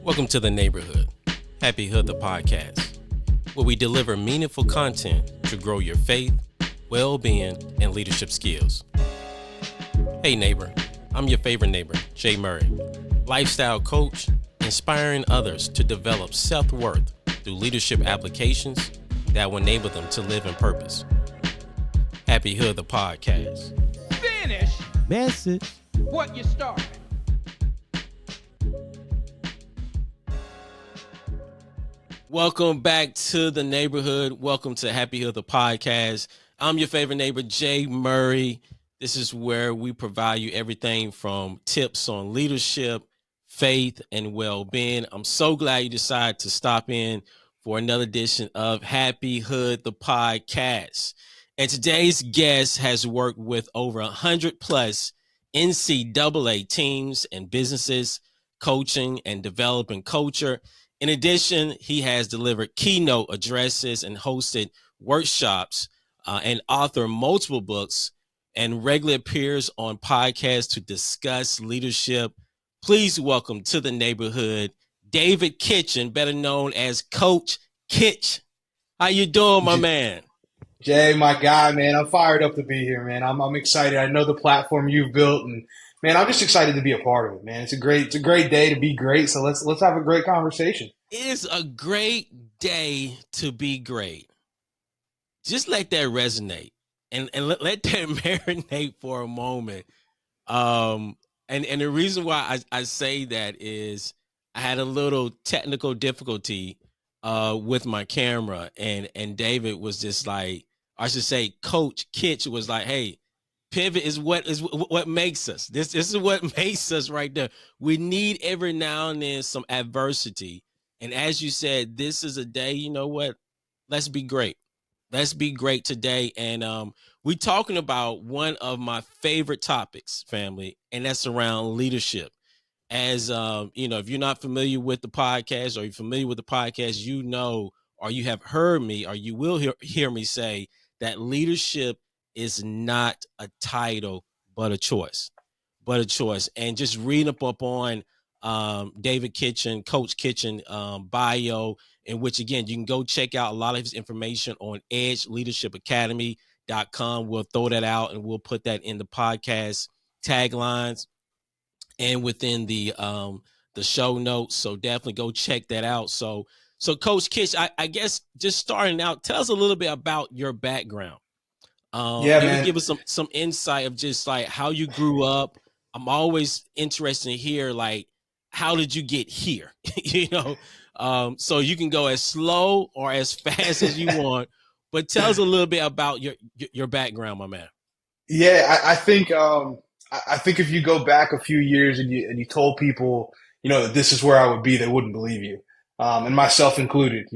Welcome to the neighborhood, Hapi Hood the podcast, where we deliver meaningful content to grow your faith, well-being, and leadership skills. Hey neighbor, I'm your favorite neighbor, Jay Murray, lifestyle coach, inspiring others to develop self-worth through leadership applications that will enable them to live in purpose. Hapi Hood the podcast. Finish Message. what you started. Welcome back to the neighborhood. Welcome to Hapi Hood the podcast. I'm your favorite neighbor, Jay Murray. This is where we provide you everything from tips on leadership, faith, and well-being. I'm so glad you decided to stop in for another edition of Hapi Hood the podcast. And today's guest has worked with over 100 plus NCAA teams and businesses, coaching and developing culture. In addition, he has delivered keynote addresses and hosted workshops and authored multiple books and regularly appears on podcasts to discuss leadership. Please welcome to the neighborhood, David Kitchen, better known as Coach Kitch. How you doing, my man? Jay, my guy, man, I'm fired up to be here, man. I'm excited. I know the platform you've built, and man, I'm just excited to be a part of it, man. It's a great day to be great. So let's have a great conversation. It is a great day to be great. Just let that resonate and let that marinate for a moment. And the reason why I say that is I had a little technical difficulty with my camera, and David was just like, I should say Coach Kitch was like, hey, pivot is what makes us. This is what makes us right there. We need every now and then some adversity. And as you said, this is a day, you know what? Let's be great. Let's be great today. And we're talking about one of my favorite topics, family, and that's around leadership. As if you're not familiar with the podcast or you're familiar with the podcast, you know, or you have heard me, or you will hear me say that leadership is not a title, but a choice. And just reading up on David Kitchen, Coach Kitchen bio, in which, again, you can go check out a lot of his information on edgeleadershipacademy.com. We'll throw that out and we'll put that in the podcast taglines and within the show notes. So definitely go check that out. So Coach Kitch, I guess just starting out, tell us a little bit about your background. Man. Give us some insight of just like how you grew up. I'm always interested to hear, like, how did you get here? So you can go as slow or as fast as you want, but tell us a little bit about your background, my man. Yeah, I think if you go back a few years and you told people, that this is where I would be, they wouldn't believe you, and myself included.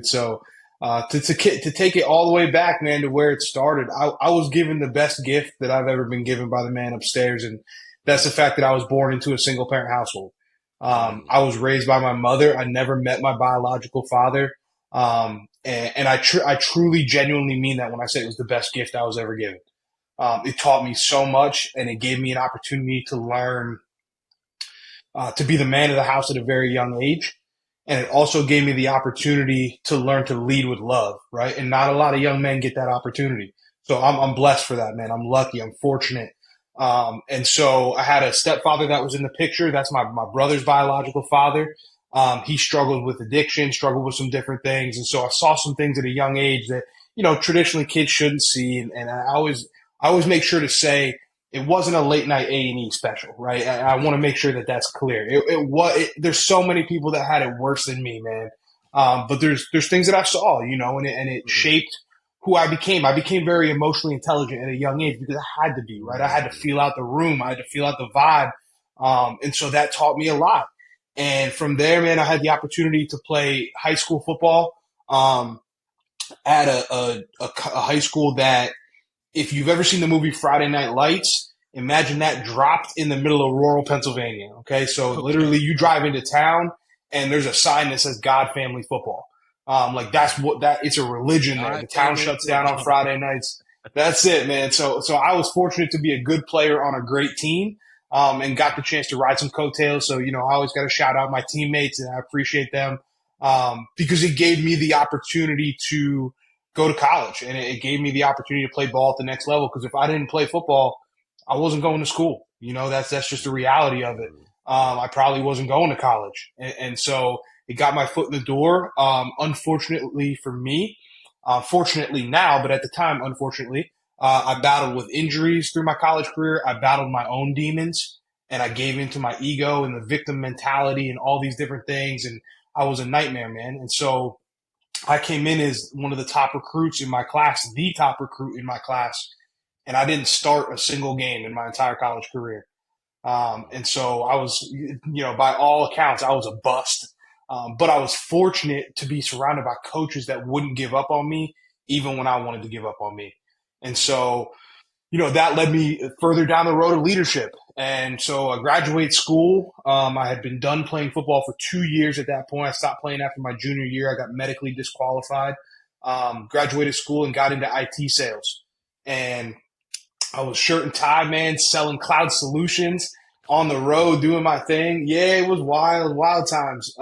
So to take it all the way back, man, to where it started, I was given the best gift that I've ever been given by the man upstairs, and that's the fact that I was born into a single parent household. I was raised by my mother. I never met my biological father, and I truly, genuinely mean that when I say it was the best gift I was ever given. It taught me so much, and it gave me an opportunity to learn to be the man of the house at a very young age. And it also gave me the opportunity to learn to lead with love, right? And not a lot of young men get that opportunity. So I'm blessed for that, man. I'm lucky. I'm fortunate. And so I had a stepfather that was in the picture. That's my brother's biological father. He struggled with addiction, struggled with some different things. And so I saw some things at a young age that, traditionally kids shouldn't see. And I always make sure to say it wasn't a late night A&E special, right? I want to make sure that that's clear. There's so many people that had it worse than me, man. But there's things that I saw, and it shaped who I became. I became very emotionally intelligent at a young age because I had to be, right? I had to feel out the room. I had to feel out the vibe. And so that taught me a lot. And from there, man, I had the opportunity to play high school football at a high school that, if you've ever seen the movie Friday Night Lights, imagine that dropped in the middle of rural Pennsylvania. Okay. So literally you drive into town and there's a sign that says God Family Football. It's a religion there. The town shuts down on Friday nights. That's it, man. So I was fortunate to be a good player on a great team. and got the chance to ride some coattails. So, you know, I always got to shout out my teammates, and I appreciate them because it gave me the opportunity to go to college, and it gave me the opportunity to play ball at the next level. Because if I didn't play football, I wasn't going to school. You know, that's just the reality of it. I probably wasn't going to college, and so it got my foot in the door. Unfortunately for me, fortunately now, but at the time, unfortunately, I battled with injuries through my college career. I battled my own demons, and I gave into my ego and the victim mentality and all these different things. And I was a nightmare, man. And so I came in as one of the top recruits in my class, the top recruit in my class, and I didn't start a single game in my entire college career. And so I was, you know, by all accounts, I was a bust. But I was fortunate to be surrounded by coaches that wouldn't give up on me, even when I wanted to give up on me. And so, you know, that led me further down the road of leadership. And so I graduated school. I had been done playing football for 2 years at that point. I stopped playing after my junior year. I got medically disqualified. Graduated school and got into IT sales. And I was shirt and tie, man, selling cloud solutions on the road, doing my thing. Yeah, it was wild times.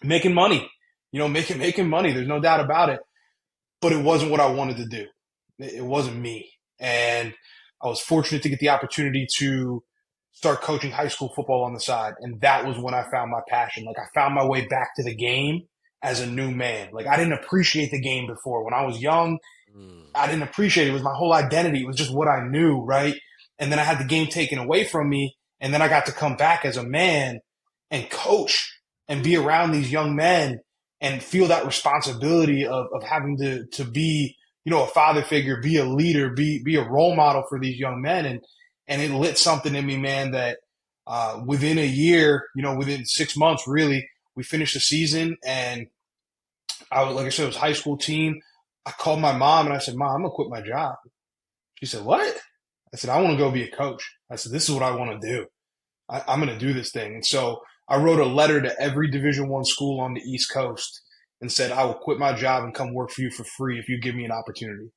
Making money, you know, making money. There's no doubt about it. But it wasn't what I wanted to do. It wasn't me. And I was fortunate to get the opportunity to start coaching high school football on the side. And that was when I found my passion. Like, I found my way back to the game as a new man. Like, I didn't appreciate the game before. When I was young, I didn't appreciate it. It was my whole identity. It was just what I knew, right? And then I had the game taken away from me. And then I got to come back as a man and coach and be around these young men and feel that responsibility of having to be, you know, a father figure, be a leader, be a role model for these young men. And it lit something in me, man, that within a year, you know, within 6 months, really, we finished the season. And I was, like I said, it was high school team. I called my mom and I said, Mom, I'm going to quit my job. She said, what? I said, I want to go be a coach. I said, this is what I want to do. I'm going to do this thing. And so I wrote a letter to every Division I school on the East Coast and said, I will quit my job and come work for you for free if you give me an opportunity.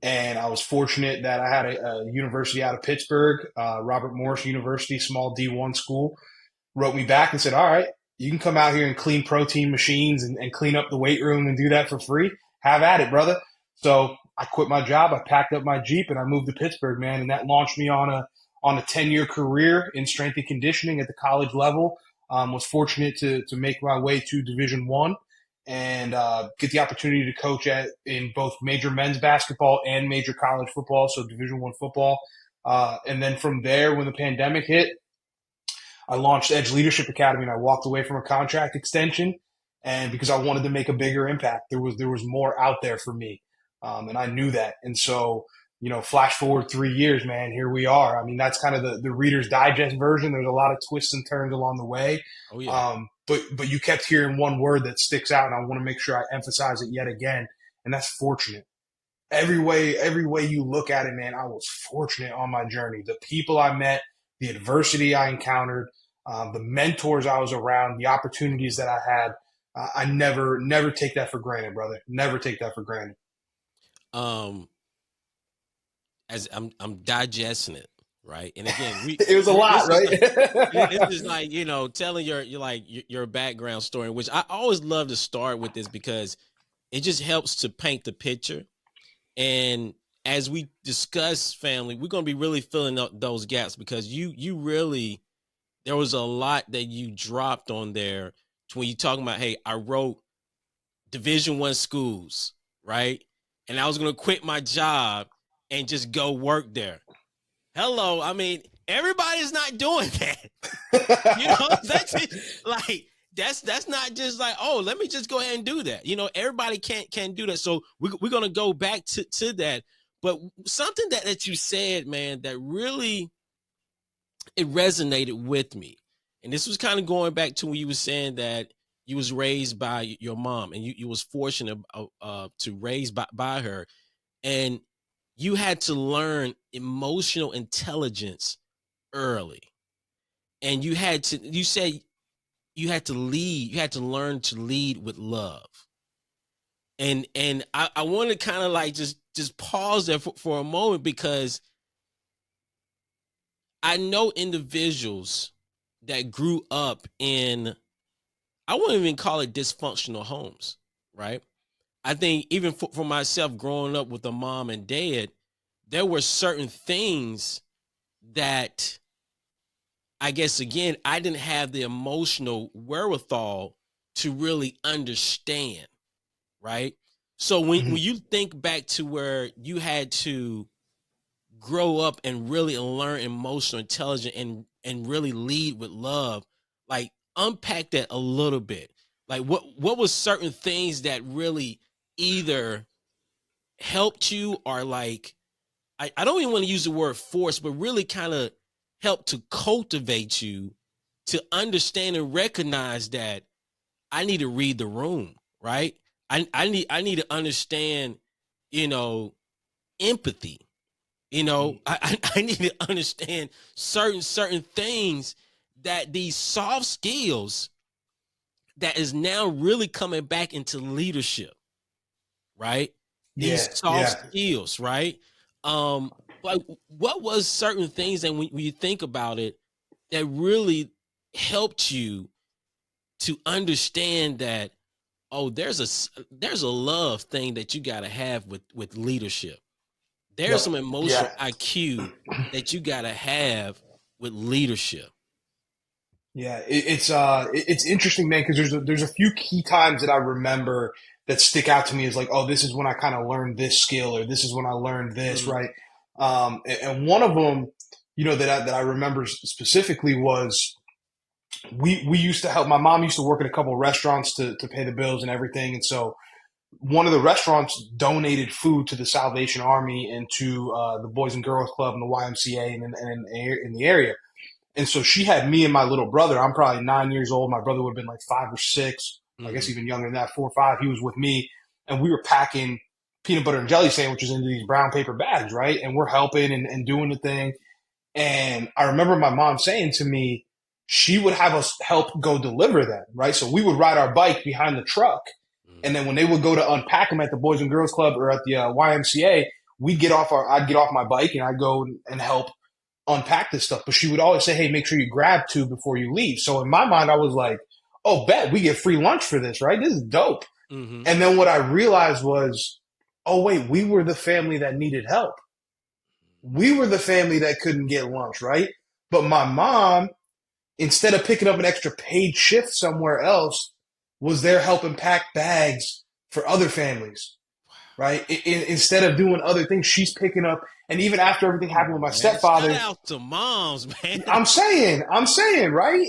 And I was fortunate that I had a university out of Pittsburgh, Robert Morris University, small D1 school, wrote me back and said, all right, you can come out here and clean protein machines and clean up the weight room and do that for free. Have at it, brother. So I quit my job. I packed up my Jeep and I moved to Pittsburgh, man. And that launched me on a 10-year career in strength and conditioning at the college level. Was fortunate to make my way to Division I and get the opportunity to coach in both major men's basketball and major college football, so Division I football. And then from there, when the pandemic hit, I launched Edge Leadership Academy, and I walked away from a contract extension. And because I wanted to make a bigger impact, there was more out there for me, and I knew that. And so, you know, flash forward 3 years, man, here we are. I mean, that's kind of the Reader's Digest version. There's a lot of twists and turns along the way. Oh, yeah. But you kept hearing one word that sticks out, and I want to make sure I emphasize it yet again, and that's fortunate. Every way you look at it, man, I was fortunate on my journey. The people I met, the adversity I encountered, the mentors I was around, the opportunities that I had. I never take that for granted, brother. Never take that for granted. As I'm digesting it, right? And again, it was a lot, right? This is like, you know, telling your background story, which I always love to start with this because it just helps to paint the picture. And as we discuss family, we're going to be really filling up those gaps because you really, there was a lot that you dropped on there when you talking about, hey, I wrote Division I schools, right? And I was going to quit my job and just go work there. Hello. I mean, everybody's not doing that. You know, that's not just like, oh, let me just go ahead and do that. You know, everybody can't do that. So we're going to go back to that. But something that you said, man, that really, it resonated with me. And this was kind of going back to when you were saying that you was raised by your mom and you was fortunate to raise by her. And you had to learn emotional intelligence early. And you said you had to lead, you had to learn to lead with love. And I want to kind of like just pause there for a moment because I know individuals that grew up in, I wouldn't even call it dysfunctional homes, right? I think even for myself, growing up with a mom and dad, there were certain things that I guess, again, I didn't have the emotional wherewithal to really understand, right? So when you think back to where you had to grow up and really learn emotional intelligence and really lead with love, like unpack that a little bit. Like what was certain things that really either helped you or like I don't even want to use the word force, but really kind of help to cultivate you to understand and recognize that I need to read the room, right? I need to understand, you know, empathy. You know, I need to understand certain things that these soft skills that is now really coming back into leadership, right? These Yeah, soft yeah. skills, right? Like what was certain things that when you think about it that really helped you to understand that, oh, there's a love thing that you got to have with leadership. There's Yep. some emotional Yeah. IQ that you got to have with leadership. Yeah, it's interesting, man, because there's a few key times that I remember that stick out to me as like, oh, this is when I kind of learned this skill, or this is when I learned this, Mhm. right? And one of them, that I remember specifically was we used to help. My mom used to work at a couple of restaurants to pay the bills and everything, and so one of the restaurants donated food to the Salvation Army and to the Boys and Girls Club and the YMCA in the area. And so she had me and my little brother. I'm probably 9 years old. My brother would have been like 5 or 6, I guess Mhm. even younger than that, 4 or 5. He was with me, and we were packing peanut butter and jelly sandwiches into these brown paper bags, right? And we're helping and doing the thing. And I remember my mom saying to me, she would have us help go deliver them, right? So we would ride our bike behind the truck. And Mhm. then when they would go to unpack them at the Boys and Girls Club or at the YMCA, I'd get off my bike and I'd go and help unpack this stuff. But she would always say, hey, make sure you grab 2 before you leave. So in my mind, I was like, oh, bet we get free lunch for this, right? This is dope. Mhm. And then what I realized was, oh, wait, we were the family that needed help. We were the family that couldn't get lunch, right? But my mom, instead of picking up an extra paid shift somewhere else, was there helping pack bags for other families, right? Instead of doing other things, she's picking up. And even after everything Come happened with on, my man. Shout stepfather, out to moms, man. I'm saying, right?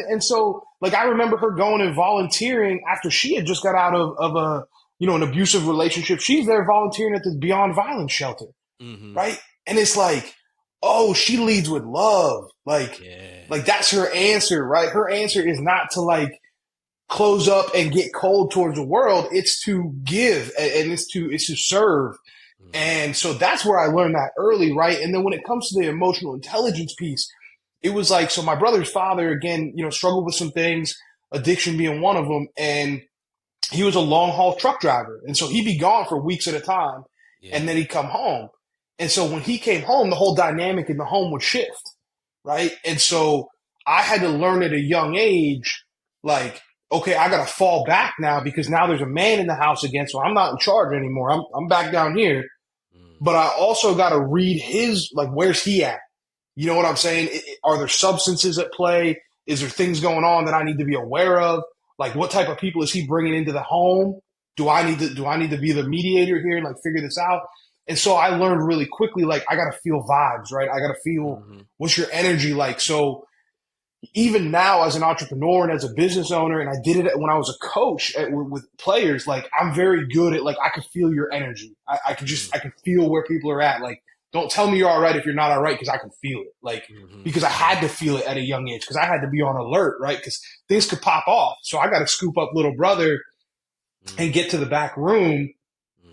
And so like I remember her going and volunteering after she had just got out of a an abusive relationship. She's there volunteering at the Beyond Violence shelter, Mhm. right? And it's like, oh, she leads with love. Yeah. Like that's her answer, right? Her answer is not to like close up and get cold towards the world. It's to give and it's to serve. Mhm. And so that's where I learned that early, right? And then when it comes to the emotional intelligence piece, it was like, so my brother's father, again, struggled with some things, addiction being one of them. And he was a long haul truck driver. And so he'd be gone for weeks at a time and Yeah. then he'd come home. And so when he came home, the whole dynamic in the home would shift, right? And so I had to learn at a young age, like, okay, I got to fall back now because now there's a man in the house again. So I'm not in charge anymore. I'm back down here. Mhm. But I also got to read his, like, where's he at? You know what I'm saying? Are there substances at play? Is there things going on that I need to be aware of? Like, what type of people is he bringing into the home? Do I need to be the mediator here and like figure this out? And so I learned really quickly, like, I got to feel vibes, right? I got to feel Mhm. what's your energy like. So even now as an entrepreneur and as a business owner, and I did it when I was a coach with players, like I'm very good at like, I can feel your energy. Mhm. I can feel where people are at. Like, don't tell me you're all right if you're not all right, because I can feel it. Like, Mhm. because I had to feel it at a young age, because I had to be on alert, right? Because things could pop off. So I got to scoop up little brother and Mhm. get to the back room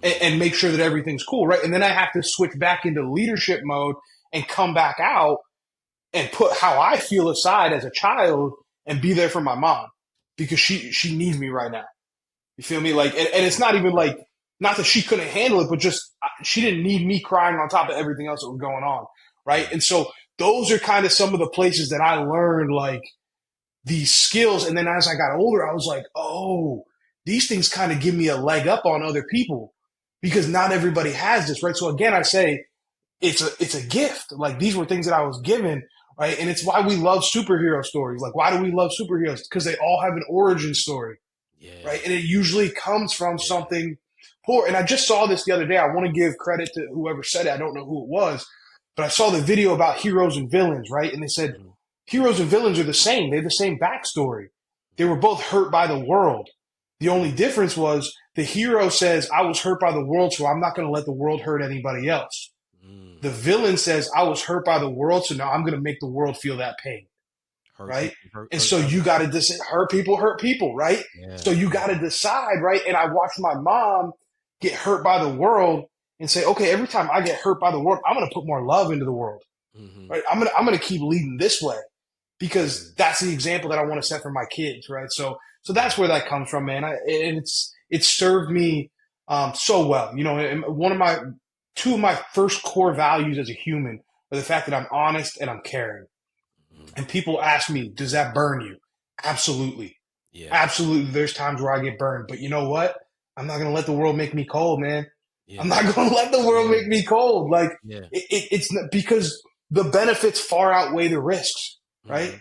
Mhm. and make sure that everything's cool, right? And then I have to switch back into leadership mode and come back out and put how I feel aside as a child and be there for my mom because she needs me right now. You feel me? Like, and it's not even like, not that she couldn't handle it, but just she didn't need me crying on top of everything else that was going on, right? Right. And so those are kind of some of the places that I learned like these skills. And then as I got older, I was like, oh, these things kind of give me a leg up on other people because not everybody has this, right? So again, I say it's a gift. Like these were things that I was given, right? And it's why we love superhero stories. Like, why do we love superheroes? Because they all have an origin story, Yeah. right? And it usually comes from Yeah. something poor. And I just saw this the other day. I want to give credit to whoever said it. I don't know who it was, but I saw the video about heroes and villains, right? And they said Mhm. heroes and villains are the same. They have the same backstory. They were both hurt by the world. The only difference was the hero says, I was hurt by the world, so I'm not going to let the world hurt anybody else. Mm. The villain says, I was hurt by the world, so now I'm going to make the world feel that pain. Hurt Right? people, And hurt so you others. got to hurt people, right? Yeah. So you got to decide, right? And I watched my mom get hurt by the world and say, okay, every time I get hurt by the world, I'm going to put more love into the world, Mm-hmm. right? I'm going to keep leading this way because that's the example that I want to set for my kids, right? So that's where that comes from, man. And it's served me so well, you know. And two of my first core values as a human are the fact that I'm honest and I'm caring. Mm-hmm. And people ask me, does that burn you? Absolutely. Yeah. Absolutely. There's times where I get burned, but you know what? I'm not going to let the world make me cold, man. Yeah. I'm not going to let the world make me cold. Like it's not, because the benefits far outweigh the risks, right? Mm-hmm.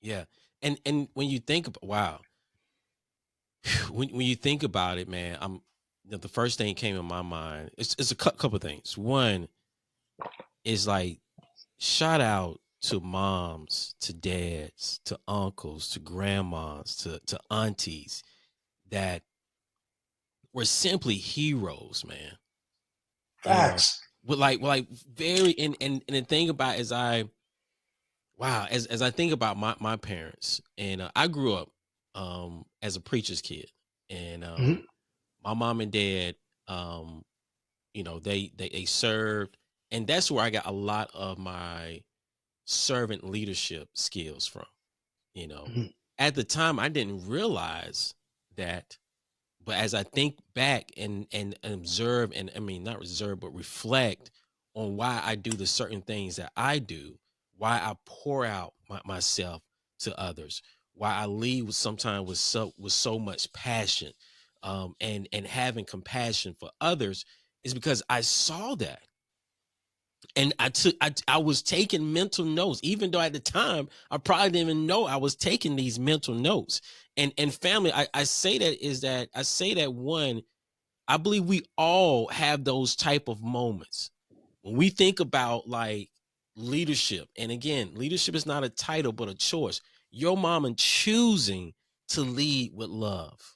Yeah. And when you think about, wow, when you think about it, man, the first thing came in my mind. It's a couple of things. One is like, shout out to moms, to dads, to uncles, to grandmas, to aunties that were simply heroes, man. Facts. With like very and the thing about as I think about my parents, and I grew up as a preacher's kid, and Mm-hmm. my mom and dad, they served, and that's where I got a lot of my servant leadership skills from. Mm-hmm. At the time I didn't realize that, but as I think back and observe, and I mean not observe but reflect on why I do the certain things that I do, why I pour out myself to others, why I lead with sometimes with so much passion, and having compassion for others, is because I saw that. And I was taking mental notes, even though at the time I probably didn't even know I was taking these mental notes. And family, I say that one, I believe we all have those type of moments when we think about like leadership. And again, leadership is not a title but a choice. Your mama choosing to lead with love,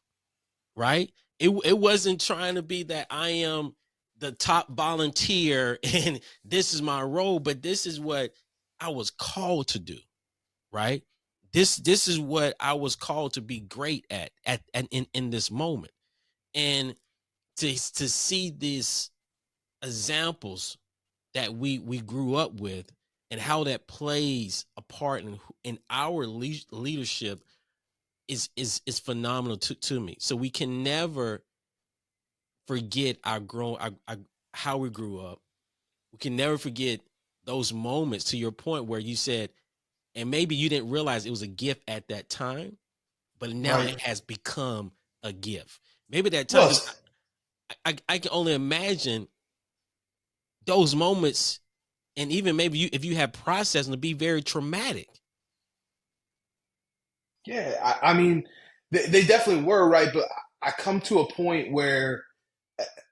right? It wasn't trying to be that I am the top volunteer and this is my role, but this is what I was called to do, right? This is what I was called to be great at in this moment. And to see these examples that we grew up with and how that plays a part in our leadership is phenomenal to me. So we can never forget how we grew up. We can never forget those moments, to your point where you said, and maybe you didn't realize it was a gift at that time, but now Right. it has become a gift. Maybe that time, Well, I can only imagine those moments, and even maybe if you have processing, to be very traumatic. yeah, I mean, they definitely were, right? But I come to a point where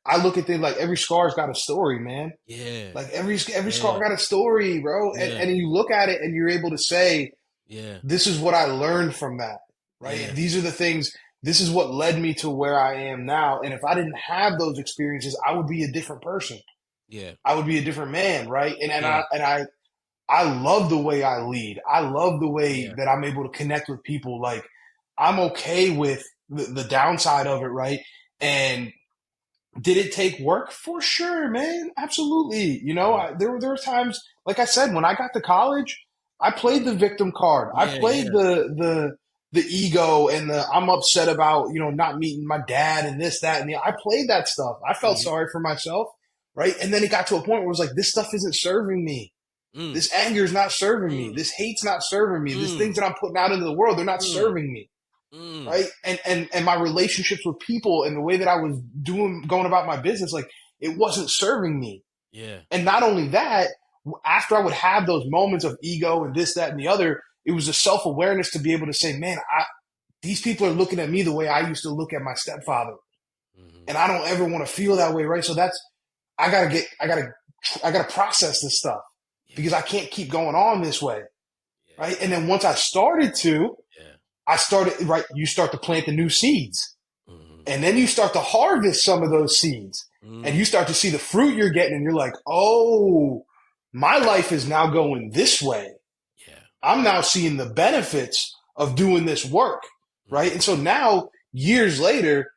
I look at things like every scar's got a story, man. Yeah. Like every Yeah. scar got a story, bro. Yeah. And you look at it and you're able to say, Yeah. this is what I learned from that, right? Yeah. And these are the things, this is what led me to where I am now. And if I didn't have those experiences, I would be a different person. Yeah. I would be a different man, right? Yeah. I love the way I lead. I love the way Yeah. that I'm able to connect with people. Like I'm okay with the downside of it, right? And did it take work? For sure, man. Absolutely. You know, there were times, like I said, when I got to college, I played the victim card. I Yeah. played Yeah. the ego and the I'm upset about, you know, not meeting my dad and this, that, and the I played that stuff. I felt Mhm. sorry for myself, right? And then it got to a point where it was like, this stuff isn't serving me. Mm, This anger is not serving me. mm, This hate's not serving me. These mm, things that I'm putting out into the world, they're not mm, serving me. mm. Right. And my relationships with people and the way that I was going about my business, like it wasn't serving me. Yeah. And not only that, after I would have those moments of ego and this, that, and the other, it was a self-awareness to be able to say, man, these people are looking at me the way I used to look at my stepfather. Mm-hmm. And I don't ever want to feel that way. Right. So I gotta process this stuff Yeah. because I can't keep going on this way. Yeah. Right. And then once I started to, Yeah. you start to plant the new seeds. Mm-hmm. And then you start to harvest some of those seeds and you start to see the fruit you're getting and you're like, oh, my life is now going this way. Yeah. I'm now seeing the benefits of doing this work. Right. And so now, years later,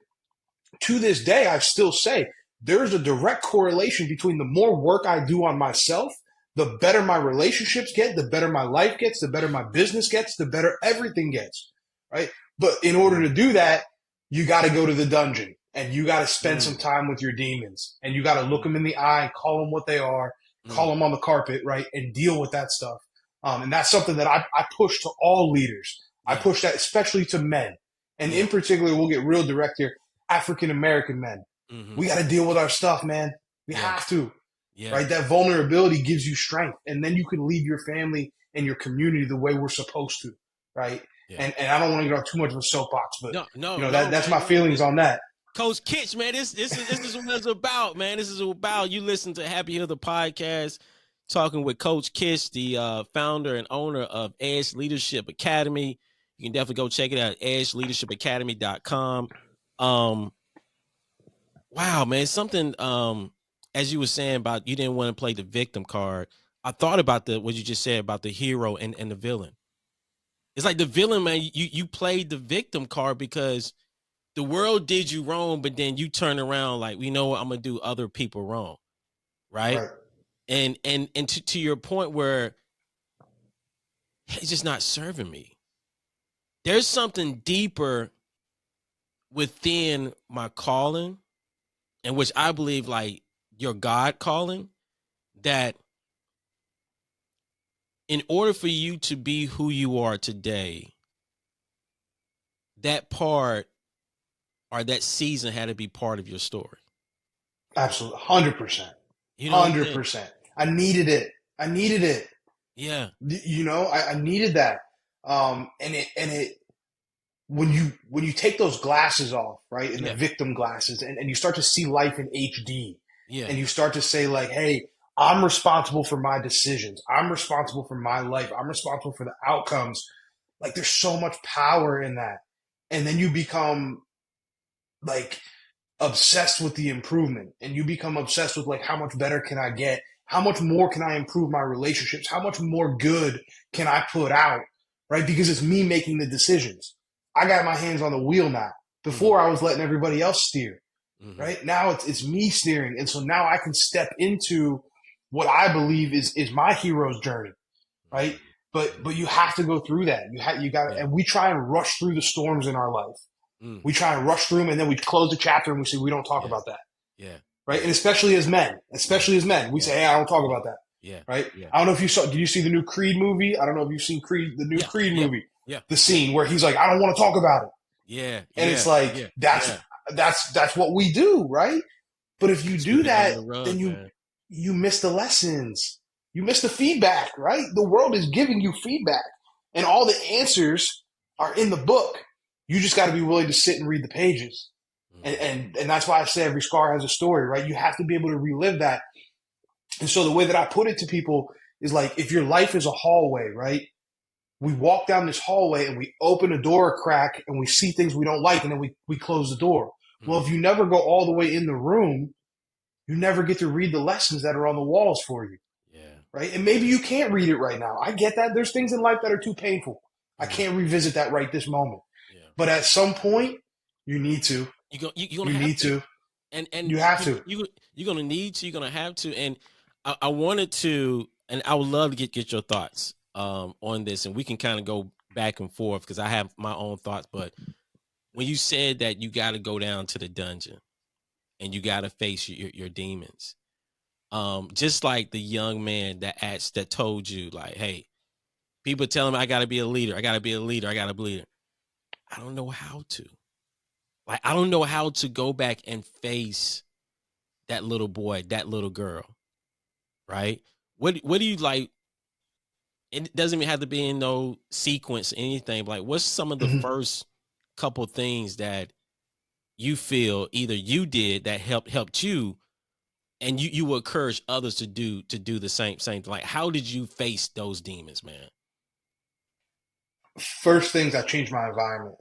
to this day, I still say there's a direct correlation between the more work I do on myself, the better my relationships get, the better my life gets, the better my business gets, the better everything gets. Right. But in order to do that, you got to go to the dungeon and you got to spend some time with your demons and you got to look them in the eye, call them what they are, call them on the carpet, right, and deal with that stuff. And that's something that I push to all leaders. I push that especially to men. And in particular, we'll get real direct here, African-American men. Mm-hmm. We got to deal with our stuff, man. We have to. Yeah. Right? That vulnerability gives you strength. And then you can lead your family and your community the way we're supposed to. Right? Yeah. And I don't want to get on too much of a soapbox, but that's my feelings on that. Coach Kitch, man, this is what it's about, man. This is about you listen to Hapi Hood, the podcast, talking with Coach Kitch, the founder and owner of Edge Leadership Academy. You can definitely go check it out, edgeleadershipacademy.com. Wow, man, something as you were saying about you didn't want to play the victim card. I thought about what you just said about the hero and the villain. It's like the villain, man, you played the victim card because the world did you wrong, but then you turn around like, you know what, I'm gonna do other people wrong. Right. And to your point where it's just not serving me. There's something deeper within my calling, and which I believe like your God calling, that in order for you to be who you are today, that part or that season had to be part of your story. Absolutely. 100%. You know, 100%. I needed it. Yeah. You know, I needed that. When you take those glasses off, right, and the victim glasses, and you start to see life in HD, and you start to say like, hey, I'm responsible for my decisions. I'm responsible for my life. I'm responsible for the outcomes. Like there's so much power in that. And then you become like obsessed with the improvement, and you become obsessed with like, how much better can I get? How much more can I improve my relationships? How much more good can I put out? Right? Because it's me making the decisions. I got my hands on the wheel now. Before I was letting everybody else steer. Right? Now it's me steering. And so now I can step into what I believe is my hero's journey. Right? But you have to go through that. You got and we try and rush through the storms in our life. We try and rush through them, and then we close the chapter and we say we don't talk about that. Yeah. Right. And especially as men, we say, hey, I don't talk about that. Yeah. Right. Yeah. I don't know if did you see the new Creed movie? I don't know if you've seen the new Creed movie. Yeah. The scene where he's like, I don't want to talk about it. Yeah. And it's like, that's what we do. Right. But if you do that, then you miss the lessons. You miss the feedback, right? The world is giving you feedback, and all the answers are in the book. You just got to be willing to sit and read the pages. And that's why I say every scar has a story, right? You have to be able to relive that. And so the way that I put it to people is like, if your life is a hallway, right? We walk down this hallway and we open a door a crack and we see things we don't like, and then we close the door. Well, if you never go all the way in the room, you never get to read the lessons that are on the walls for you. Yeah. Right? And maybe you can't read it right now. I get that. There's things in life that are too painful. I can't revisit that right this moment. Yeah. But at some point, you need to. You need to. And you have to. You're going to need to. You're going to have to. And I wanted to, and I would love to get your thoughts on this, and we can kind of go back and forth because I have my own thoughts. But when you said that you got to go down to the dungeon and you got to face your demons, Just like the young man that told you, like, hey, people tell him I gotta be a leader, I gotta be a leader, I gotta be a leader. I don't know how to. Like, I don't know how to go back and face that little boy, that little girl, right? What do you like? It doesn't even have to be in no sequence, anything. But like, what's some of the Mhm. first couple things that you feel either you did that helped you, and you will encourage others to do the same thing? Like, how did you face those demons, man? First things, I changed my environment.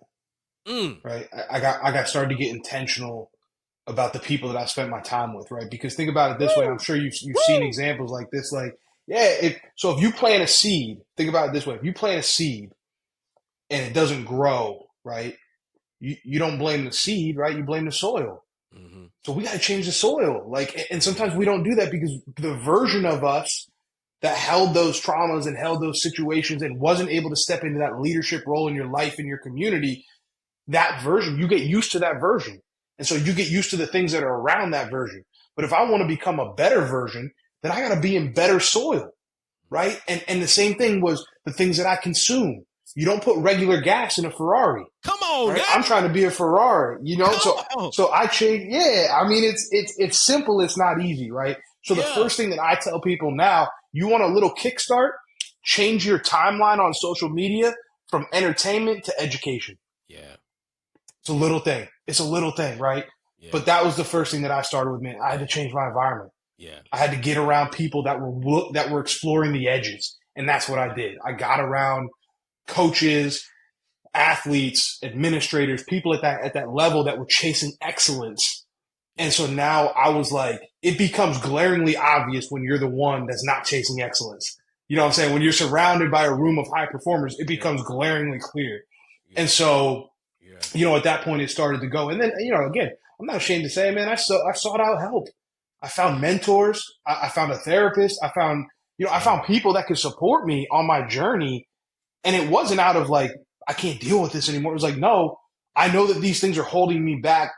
Mm. Right. I got started to get intentional about the people that I spent my time with. Right. Because think about it this way. I'm Woo! sure you've seen Woo! examples like this. Like, yeah. If you plant a seed, think about it this way. If you plant a seed and it doesn't grow, right? You don't blame the seed, right? You blame the soil. Mm-hmm. So we got to change the soil. Like, and sometimes we don't do that because the version of us that held those traumas and held those situations and wasn't able to step into that leadership role in your life, in your community, that version, you get used to that version. And so you get used to the things that are around that version. But if I want to become a better version, then I got to be in better soil, right? And the same thing was the things that I consume. You don't put regular gas in a Ferrari, Come on right? now. I'm trying to be a Ferrari, you know? Come So on. so I change. Yeah, I mean it's simple, it's not easy, right? So the Yeah. first thing that I tell people now, you want a little kickstart, change your timeline on social media from entertainment to education. Yeah. It's a little thing. It's a little thing, right? Yeah. But that was the first thing that I started with, man. I had Yeah. to change my environment. Yeah. I had to get around people that were exploring the edges, and that's what I did. I got around coaches, athletes, administrators, people at that level that were chasing excellence. And so now I was like, it becomes glaringly obvious when you're the one that's not chasing excellence. You know what I'm saying? When you're surrounded by a room of high performers, it Yeah. becomes glaringly clear. Yeah. And so, Yeah. at that point it started to go. And then, again, I'm not ashamed to say, man, I sought out help. I found mentors. I found a therapist. I found people that could support me on my journey. And it wasn't out of like, I can't deal with this anymore. It was like, no, I know that these things are holding me back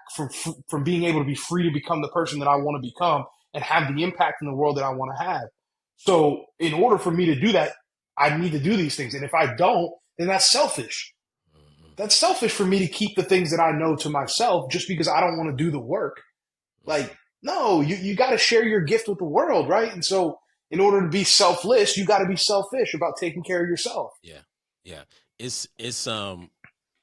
from being able to be free to become the person that I want to become and have the impact in the world that I want to have. So in order for me to do that, I need to do these things. And if I don't, then that's selfish. Mm-hmm. That's selfish for me to keep the things that I know to myself just because I don't want to do the work. Like, no, you got to share your gift with the world, right? And so in order to be selfless, you got to be selfish about taking care of yourself. Yeah. Yeah. It's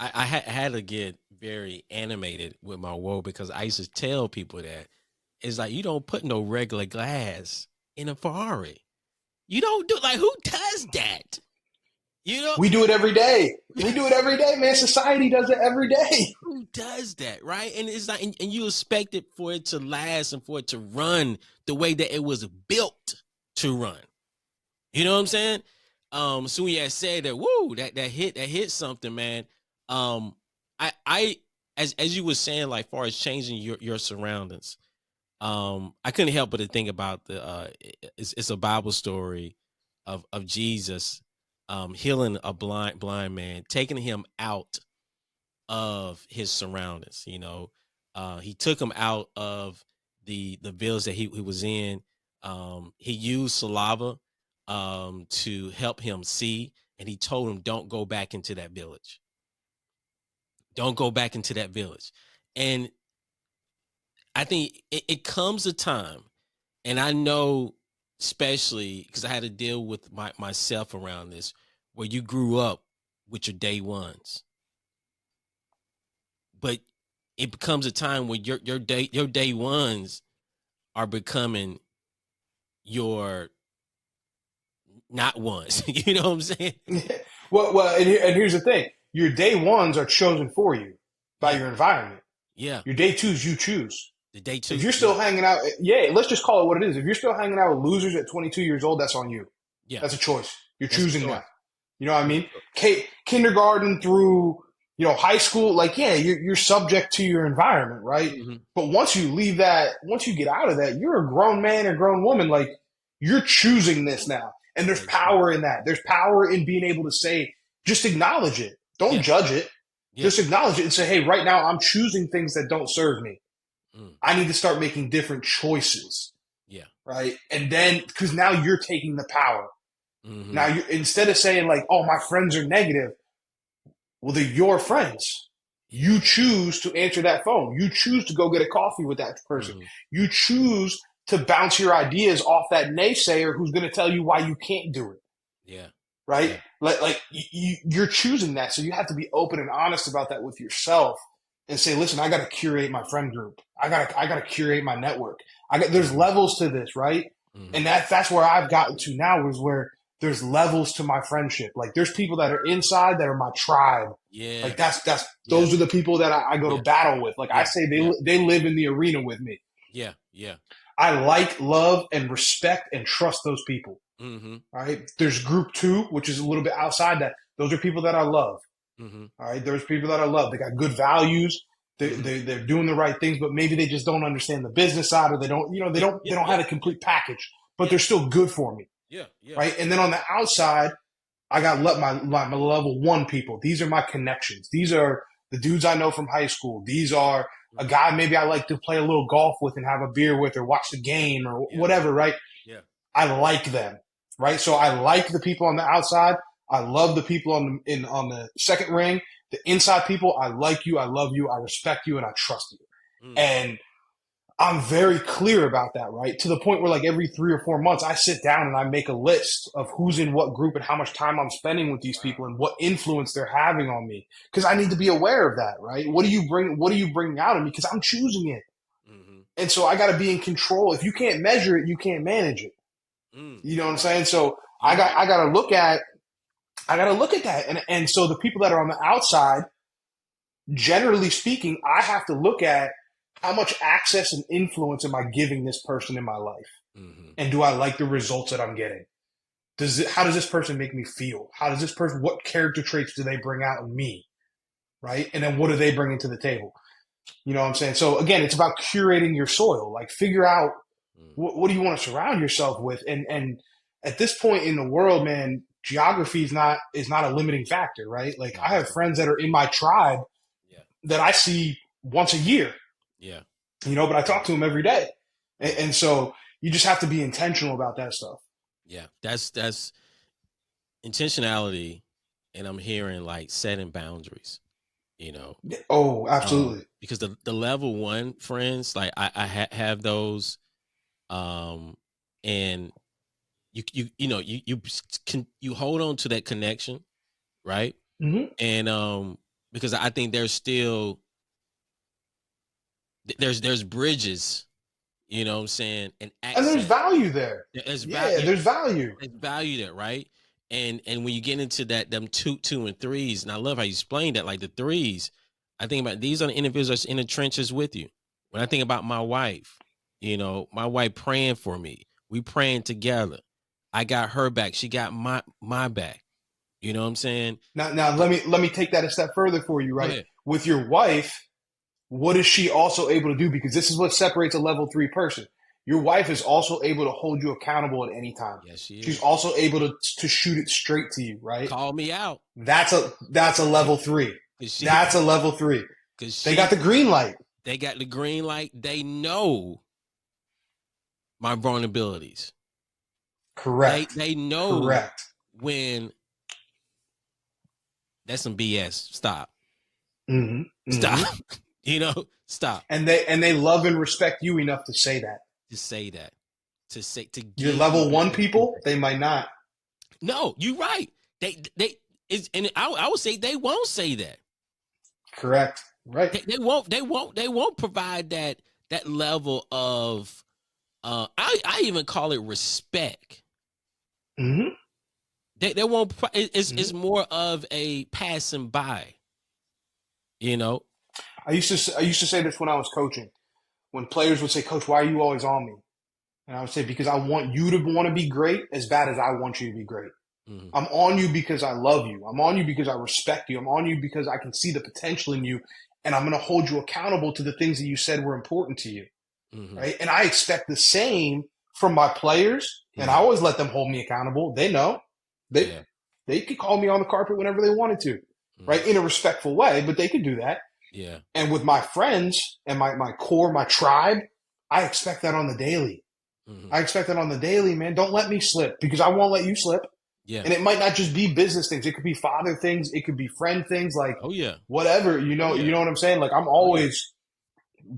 I had to get very animated with my woe because I used to tell people that it's like you don't put no regular glass in a Ferrari. You don't do, like, who does that? You know, We do it every day. We do it every day, man. Society does it every day. who does that, right? And it's like, and you expect it for it to last and for it to run the way that it was built to run. You know what I'm saying? So when you had said that, woo, that hit something, man. I as you were saying, like, far as changing your surroundings, I couldn't help but to think about it's a Bible story of Jesus healing a blind man, taking him out of his surroundings. He took him out of the village that he was in. He used saliva to help him see, and he told him, "Don't go back into that village. Don't go back into that village." And I think it comes a time, and I know, especially because I had to deal with myself around this, where you grew up with your day ones, but it becomes a time where your day ones are becoming your not ones. You know what I'm saying? Well, and here's the thing: your day ones are chosen for you by Yeah, your environment. yeah. Your day twos, you choose. The day If two, you're yeah, still hanging out, yeah, let's just call it what it is. If you're still hanging out with losers at 22 years old, that's on you. yeah. That's a choice. You're That's a choosing choice. that. You know what I That's mean? a choice. Kindergarten through, high school, like, yeah, you're subject to your environment, right? Mhm. But once you leave that, once you get out of that, you're a grown man or grown woman. Like, you're choosing this now. And there's That's true. power in that. There's power in being able to say, just acknowledge it. Don't Yeah, judge it. yeah. Just acknowledge it and say, hey, right now I'm choosing things that don't serve me. Mm. I need to start making different choices. Yeah. right? And then because now you're taking the power. Mm-hmm. Now you instead of saying like, "Oh, my friends are negative," well, they're your friends. Yeah. You choose to answer that phone. You choose to go get a coffee with that person. Mm-hmm. You choose to bounce your ideas off that naysayer who's going to tell you why you can't do it. Yeah. Right? Yeah. Like you're choosing that. So you have to be open and honest about that with yourself and say, listen, I got to curate my friend group. I got to curate my network. There's levels to this, right? Mm-hmm. And that's where I've gotten to now is where there's levels to my friendship. Like there's people that are inside that are my tribe. Yeah. Like those are the people that I go to battle with. Like I say, they live in the arena with me. Yeah. Yeah. I like, love, and respect and trust those people. Mm-hmm. All right. There's group 2, which is a little bit outside that. Those are people that I love. Mm-hmm. All right. There's people that I love. They got good values. They're doing the right things, but maybe they just don't understand the business side, or they don't have a complete package, but they're still good for me. Yeah. Yeah. Right. And then on the outside, I got my level 1 people. These are my connections. These are the dudes I know from high school. These are a guy maybe I like to play a little golf with and have a beer with or watch the game or whatever, right? Yeah. I like them, right? So I like the people on the outside. I love the people on the second ring. The inside people, I like you, I love you, I respect you, and I trust you. Mm. And I'm very clear about that, right? To the point where like every 3 or 4 months, I sit down and I make a list of who's in what group and how much time I'm spending with these people and what influence they're having on me. Because I need to be aware of that, right? What do you bring out of me? Because I'm choosing it. Mm-hmm. And so I got to be in control. If you can't measure it, you can't manage it. You know what I'm saying? So I got to look at that. And so the people that are on the outside, generally speaking, I have to look at how much access and influence am I giving this person in my life? Mm-hmm. And do I like the results that I'm getting? How does this person make me feel? What character traits do they bring out in me? Right? And then what are they bringing to the table? You know what I'm saying? So again, it's about curating your soil. Like figure out what do you want to surround yourself with? And at this point in the world, man, geography is not a limiting factor, right? Like I have friends that are in my tribe that I see once a year. Yeah. But I talk to them every day. And so you just have to be intentional about that stuff. Yeah. That's intentionality. And I'm hearing like setting boundaries, Oh, absolutely. Because the level 1 friends, like I have those, and you hold on to that connection, right? Mm-hmm. And because I think there's still there's bridges, you know what I'm saying, and access. And there's value there. There's there's value. There's value there, right? And when you get into them two and threes, and I love how you explained that, like the threes, I think about these are the individuals that's in the trenches with you. When I think about my wife, my wife praying for me, we praying together. I got her back. She got my back. You know what I'm saying? Now let me take that a step further for you, right? With your wife, what is she also able to do? Because this is what separates a level 3 person. Your wife is also able to hold you accountable at any time. Yes, she is. She's also able to shoot it straight to you, right? Call me out. That's a level 3. That's a level 3. They got the green light. They got the green light. They know my vulnerabilities. Correct. They know Correct. when that's some BS. Stop. Mm-hmm. Stop. Stop. And they love and respect you enough to say that. To say that. To your level 1 people, they might not. No, you're right. And I would say they won't say that. Correct. Right. They won't provide that level of I even call it respect. Mm-hmm. They won't. It's more of a passing by. I used to say this when I was coaching. When players would say, "Coach, why are you always on me?" And I would say, "Because I want you to want to be great as bad as I want you to be great. Mm-hmm. I'm on you because I love you. I'm on you because I respect you. I'm on you because I can see the potential in you, and I'm going to hold you accountable to the things that you said were important to you." Mm-hmm. Right? And I expect the same from my players, and I always let them hold me accountable. They know. They could call me on the carpet whenever they wanted to, right? In a respectful way, but they could do that. Yeah. And with my friends and my core, my tribe, I expect that on the daily. Mm-hmm. I expect that on the daily, man. Don't let me slip because I won't let you slip. Yeah. And it might not just be business things. It could be father things. It could be friend things, like Oh yeah. whatever, Oh you yeah. know what I'm saying? Like I'm Oh yeah. always,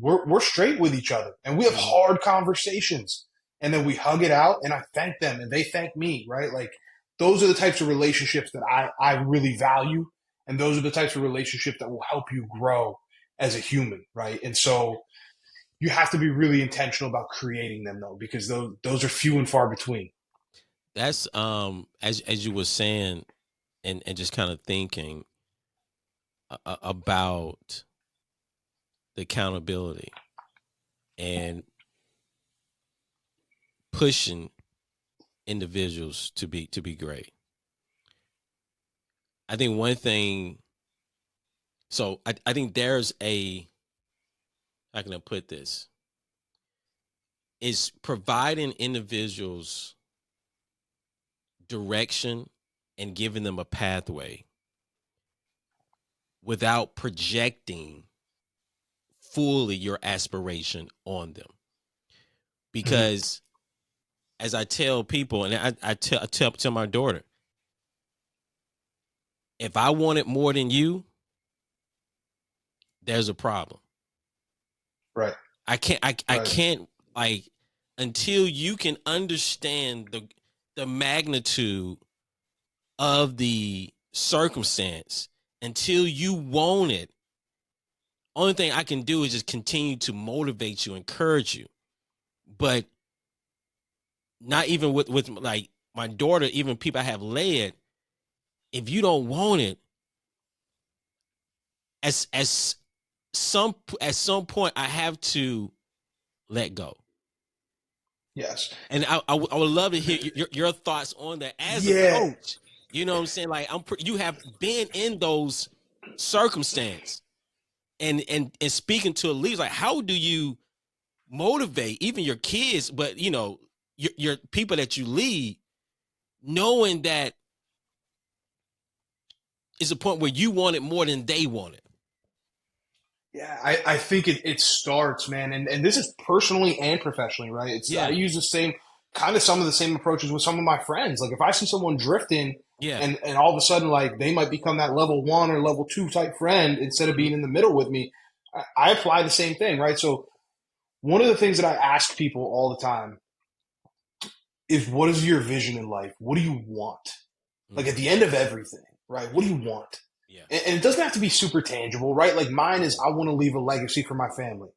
we're straight with each other and we have Mm-hmm. hard conversations and then we hug it out and I thank them and they thank me, right? Like those are the types of relationships that I really value. And those are the types of relationships that will help you grow as a human, right? And so you have to be really intentional about creating them though, because those are few and far between. That's as you were saying and just kind of thinking about the accountability and pushing individuals to be great. I think one thing, so I think there's a, how can I put this, is providing individuals direction and giving them a pathway without projecting fully your aspiration on them. Because as I tell people, and I tell my daughter, if I want it more than you, there's a problem. Right. I Right. can't, like, until you can understand the magnitude of the circumstance, until you want it, only thing I can do is just continue to motivate you, encourage you. But not even with like my daughter, even people I have led, if you don't want it, as some at some point I have to let go. Yes. And I would love to hear your thoughts on that as a Yeah. coach. You know what I'm saying? Like you have been in those circumstances and speaking to a leader, like how do you motivate even your kids, but you know, your people that you lead, knowing that it's a point where you want it more than they want it. Yeah, I think it starts, man, and this is personally and professionally, right? I Yeah, use the same kind of some of the same approaches with some of my friends. Like if I see someone drifting yeah, and all of a sudden like they might become that level 1 or level 2 type friend instead of mm-hmm. being in the middle with me, I apply the same thing, right? So one of the things that I ask people all the time is what is your vision in life? What do you want? Like at Mm-hmm. the end of everything, right? What do you want? Yeah, And it doesn't have to be super tangible, right? Like mine is I want to leave a legacy for my family.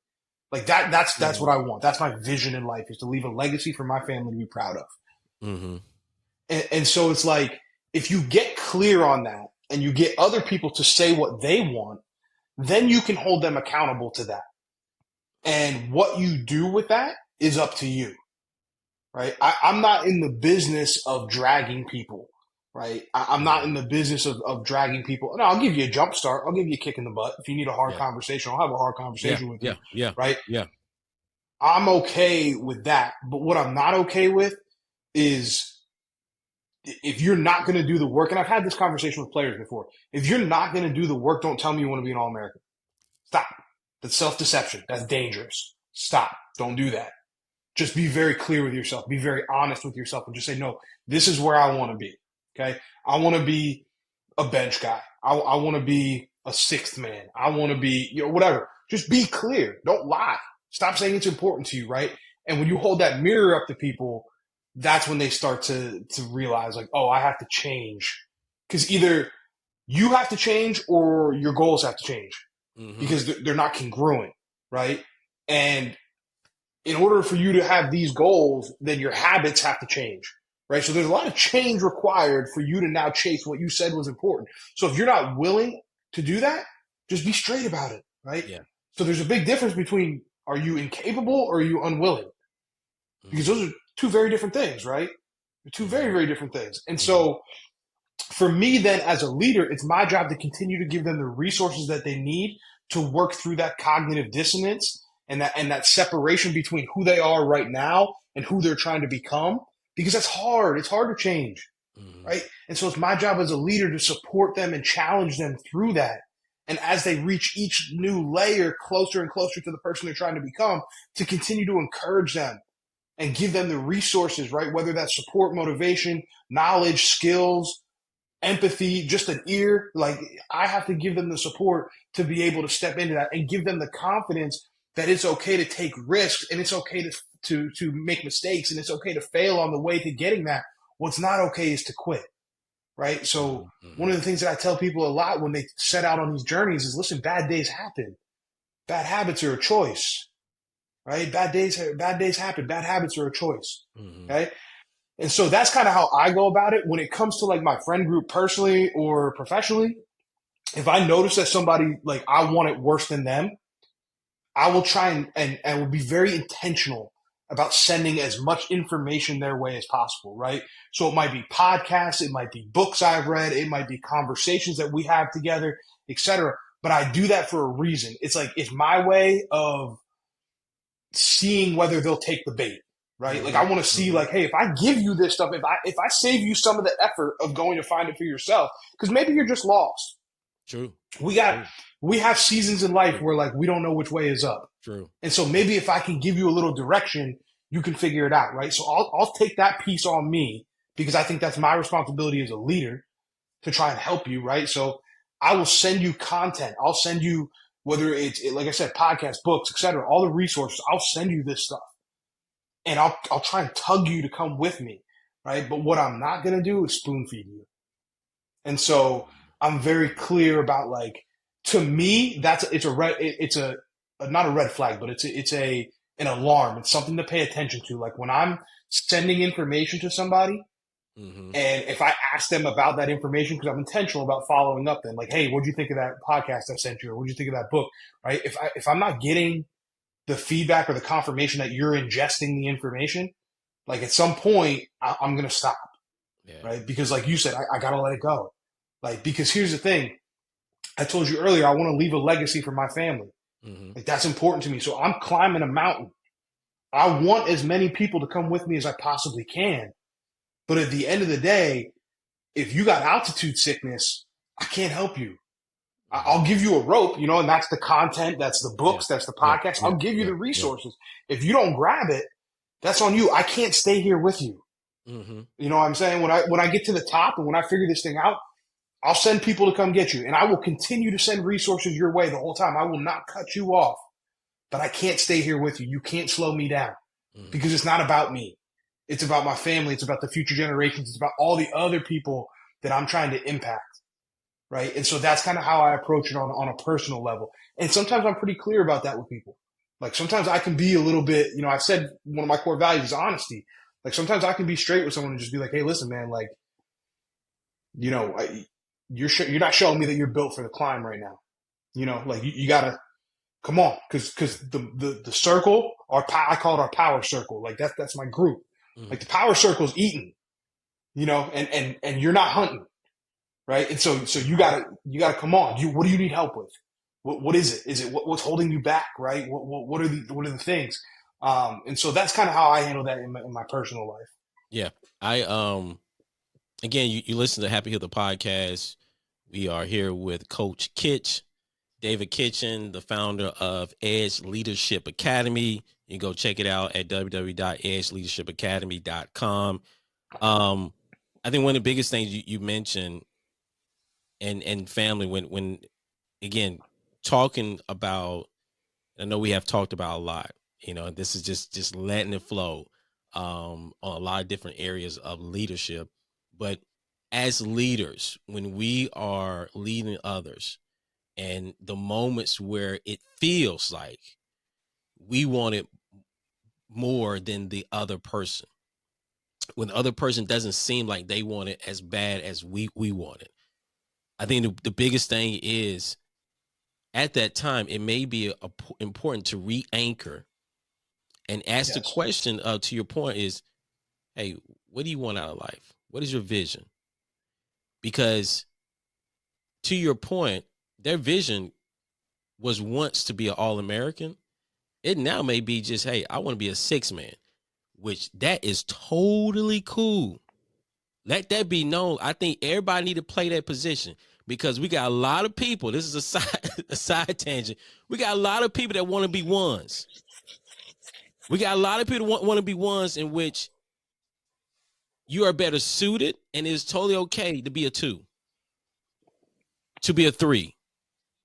Like that's mm-hmm. what I want. That's my vision in life is to leave a legacy for my family to be proud of. Mm-hmm. And so it's like if you get clear on that and you get other people to say what they want, then you can hold them accountable to that. And what you do with that is up to you, right? I'm not in the business of dragging people, right? I'm not Mm-hmm. in the business of dragging people. No, I'll give you a jump start. I'll give you a kick in the butt. If you need a hard Yeah, conversation, I'll have a hard yeah, conversation with yeah, you, yeah, right? yeah. I'm okay with that. But what I'm not okay with is if you're not going to do the work, and I've had this conversation with players before, if you're not going to do the work, don't tell me you want to be an All American. Stop. That's self deception. That's dangerous. Stop. Don't do that. Just be very clear with yourself. Be very honest with yourself and just say, no, this is where I want to be. Okay. I want to be a bench guy. I want to be a sixth man. I want to be, whatever. Just be clear. Don't lie. Stop saying it's important to you, right? And when you hold that mirror up to people, that's when they start to realize like, oh, I have to change. Because either you have to change or your goals have to change Mm-hmm. because they're not congruent, right? And in order for you to have these goals, then your habits have to change, right? So there's a lot of change required for you to now chase what you said was important. So if you're not willing to do that, just be straight about it, right? Yeah. So there's a big difference between are you incapable or are you unwilling? Because Mm-hmm. those are two very different things, right? They're two very, Mm-hmm. very different things. And Mm-hmm. so for me, then, as a leader, it's my job to continue to give them the resources that they need to work through that cognitive dissonance and that separation between who they are right now and who they're trying to become, because that's hard. It's hard to change, Mm-hmm. right? And so it's my job as a leader to support them and challenge them through that. And as they reach each new layer closer and closer to the person they're trying to become, to continue to encourage them and give them the resources, right? Whether that's support, motivation, knowledge, skills, empathy, just an ear. Like, I have to give them the support to be able to step into that and give them the confidence that it's okay to take risks and it's okay to make mistakes and it's okay to fail on the way to getting that. What's not okay is to quit, right? So one of the things that I tell people a lot when they set out on these journeys is, listen, bad days happen. Bad habits are a choice, right? Bad days happen. Bad habits are a choice, okay? And so that's kind of how I go about it when it comes to like my friend group personally or professionally. If I notice that somebody, like, I want it worse than them, I will try and will be very intentional about sending as much information their way as possible, right? So it might be podcasts, it might be books I've read, it might be conversations that we have together, etc. But I do that for a reason. It's like, it's my way of seeing whether they'll take the bait, right? Like, I want to see, like, hey, if I give you this stuff, if I save you some of the effort of going to find it for yourself, because maybe you're just lost. True. We have seasons in life where, like, we don't know which way is up. True. And so maybe if I can give you a little direction, you can figure it out, right? So I'll take that piece on me because I think that's my responsibility as a leader to try and help you, right? So I will send you content. I'll send you, whether it's, like I said, podcasts, books, etc., all the resources. I'll send you this stuff, and I'll try and tug you to come with me, right? But what I'm not gonna do is spoon feed you. And so I'm very clear about, like, to me, it's not a red flag, but it's an alarm. It's something to pay attention to. Like, when I'm sending information to somebody, and if I ask them about that information, because I'm intentional about following up, then, like, hey, what'd you think of that podcast I sent you, or what'd you think of that book, right? If I'm not getting the feedback or the confirmation that you're ingesting the information, like, at some point I'm gonna stop, right? Because, like you said, I gotta let it go. Like, because here's the thing. I told you earlier, I want to leave a legacy for my family. Like, that's important to me. So I'm climbing a mountain. I want as many people to come with me as I possibly can. But at the end of the day, if you got altitude sickness, I can't help you. I'll give you a rope, and that's the content, that's the books, that's the podcast. I'll give you the resources. If you don't grab it, that's on you. I can't stay here with you. You know what I'm saying? When I get to the top and when I figure this thing out, I'll send people to come get you, and I will continue to send resources your way the whole time. I will not cut you off, but I can't stay here with you. You can't slow me down because it's not about me. It's about my family. It's about the future generations. It's about all the other people that I'm trying to impact, right? And so that's kind of how I approach it on a personal level. And sometimes I'm pretty clear about that with people. Like, sometimes I can be a little bit, I said one of my core values is honesty. Like, sometimes I can be straight with someone and just be like, hey, listen, man, like, you're not showing me that you're built for the climb right now. Like, you gotta come on, because the circle, I call it our power circle. Like, that's my group. Like, the power circle's eating, and you're not hunting, right? And so you gotta come on. What do you need help with? What is it? Is it what's holding you back, right? What are the things? And so that's kind of how I handle that in my personal life. Yeah, again, you listen to Hapi Hood the podcast. We are here with Coach Kitch, David Kitchen, the founder of Edge Leadership Academy. You can go check it out at www.edgeleadershipacademy.com. I think one of the biggest things you mentioned and family, when again, talking about, I know we have talked about a lot, this is just letting it flow on a lot of different areas of leadership. But as leaders, when we are leading others and the moments where it feels like we want it more than the other person, when the other person doesn't seem like they want it as bad as we want it, I think the biggest thing is, at that time, it may be important to re-anchor and ask the question, to your point, is, hey, what do you want out of life? What is your vision? Because, to your point, their vision was once to be an All-American. It now may be just, hey, I want to be a 6-man, which that is totally cool. Let that be known. I think everybody need to play that position, because we got a lot of people. This is a side tangent. We got a lot of people that want to be ones. We got a lot of people want to be ones in which you are better suited, and it's totally okay to be a 2, to be a 3,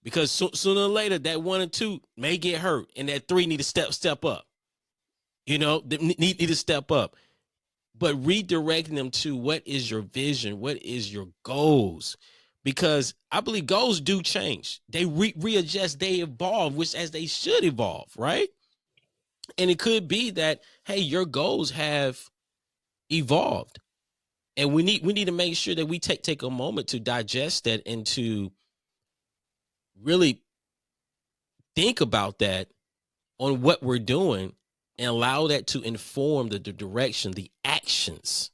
because sooner or later that 1 and 2 may get hurt, and that 3 need to step up. You know, need to step up. But redirecting them to what is your vision, what is your goals, because I believe goals do change. They readjust, they evolve, which as they should evolve, right? And it could be that, hey, your goals have evolved, and we need to make sure that we take a moment to digest that and to really think about that on what we're doing, and allow that to inform the direction, the actions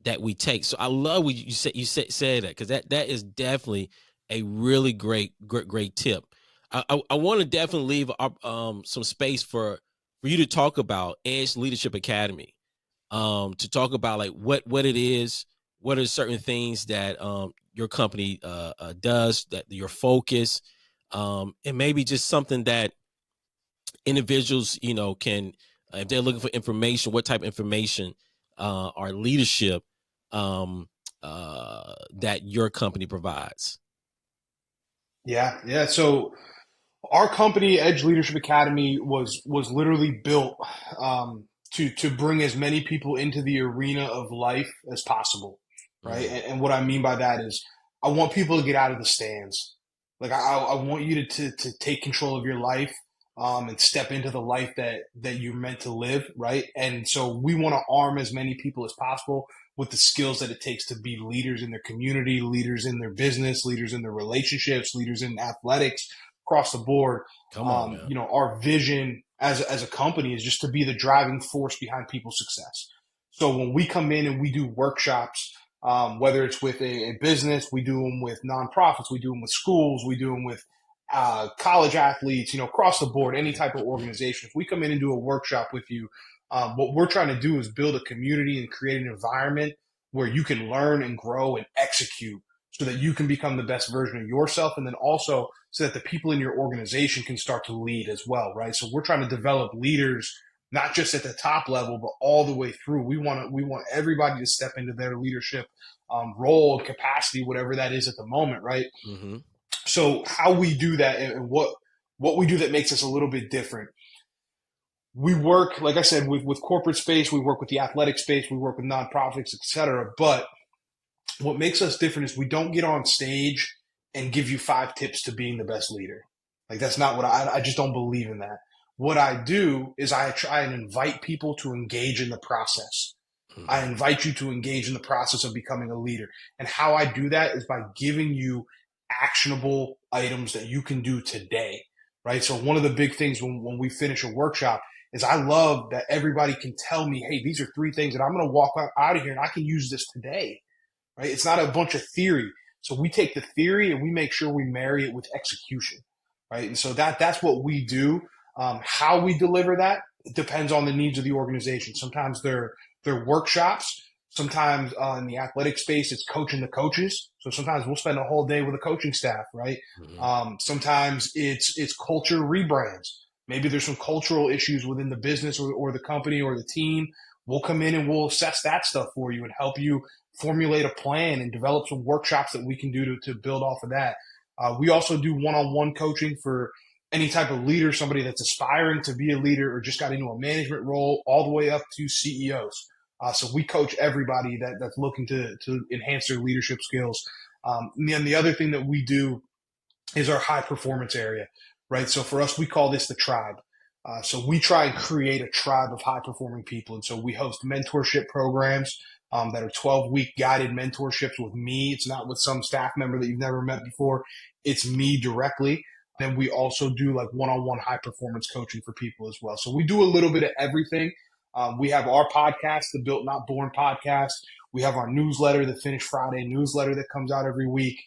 that we take. So I love what you said that, because that is definitely a really great tip. I want to definitely leave some space for you to talk about Edge Leadership Academy, to talk about like what it is, what are certain things that your company does, that your focus, and maybe just something that individuals, you know, can, if they're looking for information, what type of information or leadership that your company provides. Yeah. So our company, Edge Leadership Academy, was literally built to bring as many people into the arena of life as possible, right? And what I mean by that is, I want people to get out of the stands. Like I want you to take control of your life, and step into the life that you're meant to live, right? And so we want to arm as many people as possible with the skills that it takes to be leaders in their community, leaders in their business, leaders in their relationships, leaders in athletics, across the board. Come on, man. You know, our vision as a company is just to be the driving force behind people's success. So when we come in and we do workshops, whether it's with a business, we do them with nonprofits, we do them with schools, we do them with college athletes, you know, across the board, any type of organization. If we come in and do a workshop with you, what we're trying to do is build a community and create an environment where you can learn and grow and execute, so that you can become the best version of yourself, and then also so that the people in your organization can start to lead as well, right? So we're trying to develop leaders, not just at the top level, but all the way through. We want everybody to step into their leadership role, capacity, whatever that is at the moment, right? Mm-hmm. So how we do that, and what we do that makes us a little bit different. We work, like I said, with corporate space, we work with the athletic space, we work with nonprofits, et cetera. But what makes us different is we don't get on stage and give you 5 tips to being the best leader. Like, that's not what I just don't believe in that. What I do is I try and invite people to engage in the process. Mm-hmm. I invite you to engage in the process of becoming a leader. And how I do that is by giving you actionable items that you can do today, right? So one of the big things when we finish a workshop is I love that everybody can tell me, hey, these are 3 things that I'm going to walk out of here and I can use this today, right? It's not a bunch of theory. So we take the theory and we make sure we marry it with execution, right? And so that's what we do. How we deliver that depends on the needs of the organization. Sometimes they're workshops. Sometimes in the athletic space, it's coaching the coaches. So sometimes we'll spend a whole day with a coaching staff, right? Mm-hmm. Sometimes it's culture rebrands. Maybe there's some cultural issues within the business or the company or the team. We'll come in and we'll assess that stuff for you and help you formulate a plan and develop some workshops that we can do to build off of that. We also do one-on-one coaching for any type of leader, somebody that's aspiring to be a leader or just got into a management role, all the way up to CEOs. So we coach everybody that's looking to enhance their leadership skills. And then the other thing that we do is our high performance area, right? So for us, we call this the tribe. So we try and create a tribe of high performing people. And so we host mentorship programs that are 12-week guided mentorships with me. It's not with some staff member that you've never met before. It's me directly. Then we also do like one-on-one high performance coaching for people as well. So we do a little bit of everything. We have our podcast, the Built Not Born podcast. We have our newsletter, the Finish Friday newsletter that comes out every week.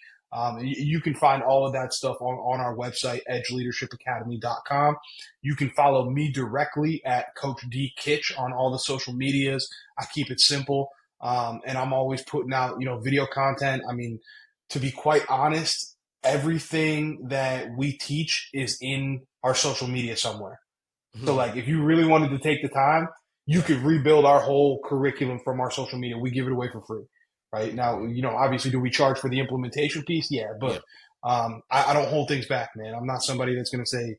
You can find all of that stuff on our website, edgeleadershipacademy.com. You can follow me directly at Coach D Kitch on all the social medias. I keep it simple. And I'm always putting out, video content. I mean, to be quite honest, everything that we teach is in our social media somewhere. So like, if you really wanted to take the time, you could rebuild our whole curriculum from our social media. We give it away for free, right? Now, obviously, do we charge for the implementation piece? Yeah, Yeah. but I don't hold things back, man. I'm not somebody that's going to say,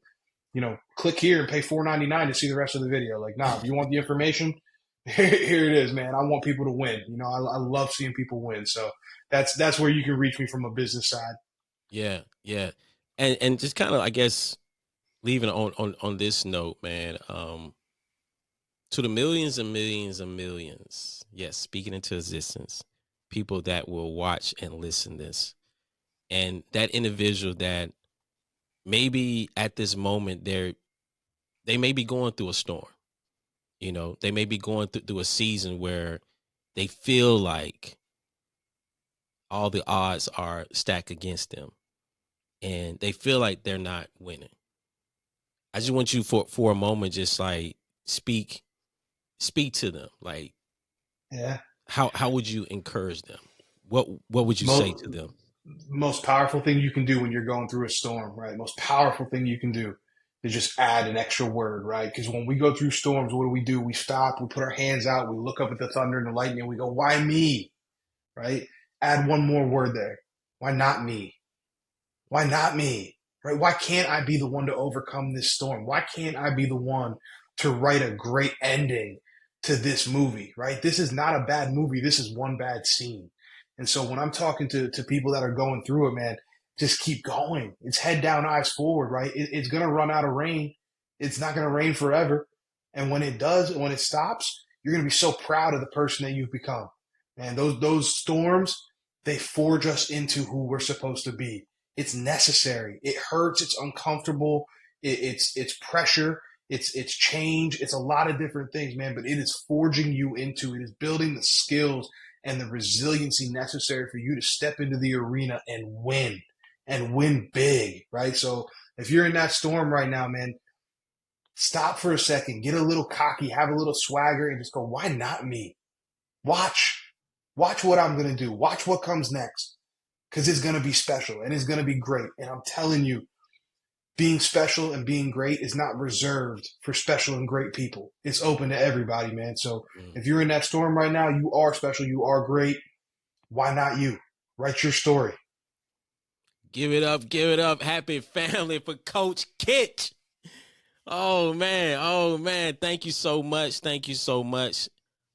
click here and pay $4.99 to see the rest of the video. Like, nah, if you want the information, here it is, man. I want people to win. I love seeing people win. So that's where you can reach me from a business side. Yeah, yeah. And just kind of, I guess, leaving on this note, man, to the millions and millions and millions, yes, speaking into existence, people that will watch and listen this, and that individual that maybe at this moment they may be going through a storm. They may be going through a season where they feel like all the odds are stacked against them and they feel like they're not winning. I just want you for a moment, just like speak to them. Like, Yeah. How would you encourage them? What would you say to them? Most powerful thing you can do when you're going through a storm, right? Most powerful thing you can do is just add an extra word, right? Because when we go through storms, what do? We stop, we put our hands out, we look up at the thunder and the lightning, and we go, why me? Right? Add one more word there. Why not me? Why not me? Right? Why can't I be the one to overcome this storm? Why can't I be the one to write a great ending to this movie, right? This is not a bad movie. This is one bad scene. And so when I'm talking to people that are going through it, man, just keep going. It's head down, eyes forward, right? It's going to run out of rain. It's not going to rain forever. And when it does, when it stops, you're going to be so proud of the person that you've become. And those storms, they forge us into who we're supposed to be. It's necessary. It hurts. It's uncomfortable. It's pressure. It's change. It's a lot of different things, man, but it is forging you into, it is building the skills and the resiliency necessary for you to step into the arena and win big, right? So if you're in that storm right now, man, stop for a second, get a little cocky, have a little swagger, and just go, why not me? Watch what I'm going to do. Watch what comes next, because it's going to be special and it's going to be great. And I'm telling you, being special and being great is not reserved for special and great people. It's open to everybody, man. So if you're in that storm right now, you are special, you are great. Why not you? Write your story. Give it up, happy family, for Coach Kitch. Oh man. Thank you so much.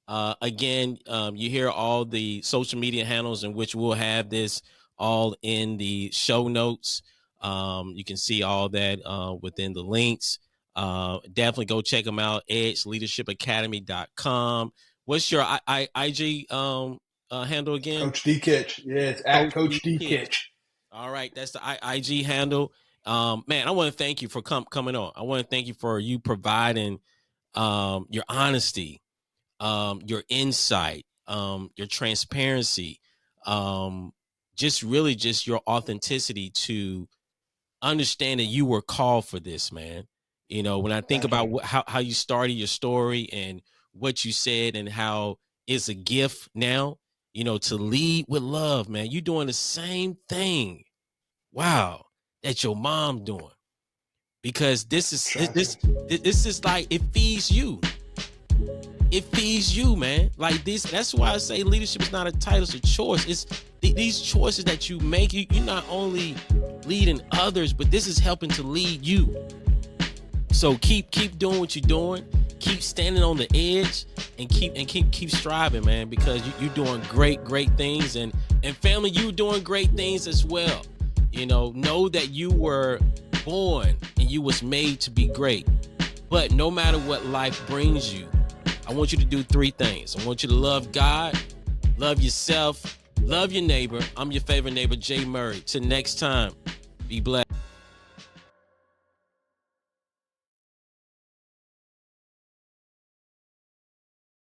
Again, you hear all the social media handles in which we'll have this all in the show notes. You can see all that within the links. Definitely go check them out. edgeleadershipacademy.com. What's your IG handle again? Coach D Kitch. Yeah, it's at Coach D Kitch. All right, that's the IG handle. Man, I want to thank you for coming on. I want to thank you for you providing your honesty, your insight, your transparency, just your authenticity to understand that you were called for this, man. When I think about how you started your story and what you said and how it's a gift now, to lead with love, man. You're doing the same thing. Wow, that your mom doing, because this is like, it feeds you. It feeds you, man. Like this. That's why I say leadership is not a title, it's a choice. It's these choices that you make. You're not only leading others, but this is helping to lead you. So keep doing what you're doing. Keep standing on the edge and keep striving, man, because you're doing great things, and family, you're doing great things as well. Know that you were born and you was made to be great. But no matter what life brings you, I want you to do three things. I want you to love God, love yourself, love your neighbor. I'm your favorite neighbor, Jay Murray. Till next time, be blessed.